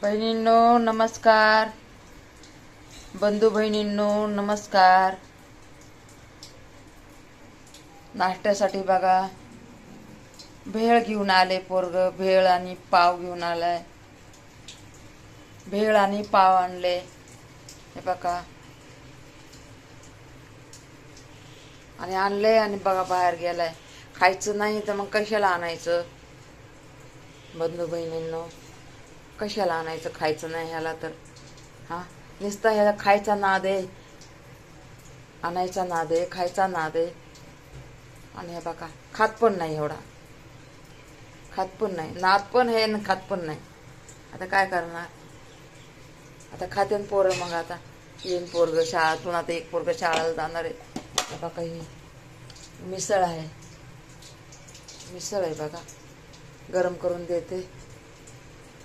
बहिणींनो नमस्कार, बंधू बहिणींनो नमस्कार. नाश्त्यासाठी बघा भेळ घेऊन आले पोरग. भेळ आणि पाव घेऊन आलाय. भेळ आणि पाव आणले हे बघा. आणि आणले आणि बघा बाहेर गेलाय. खायचं नाही तर मग कशाला आणायचं बंधू बहिणींनो? कशाला आणायचं? खायचं नाही ह्याला तर हां, नुसता ह्याला खायचा नाद आहे, आणायचा नाद आहे, खायचा नाद आहे. आणि हे बघा खात पण नाही, एवढा खात पण नाही. नाद पण आहे आणि खात पण नाही. आता काय करणार? आता खाते पोरं. मग आता येईन पोरग शाळातून. आता एक पोरग शाळेला जाणार आहे. बघा ही मिसळ आहे, मिसळ आहे बघा. गरम करून देते.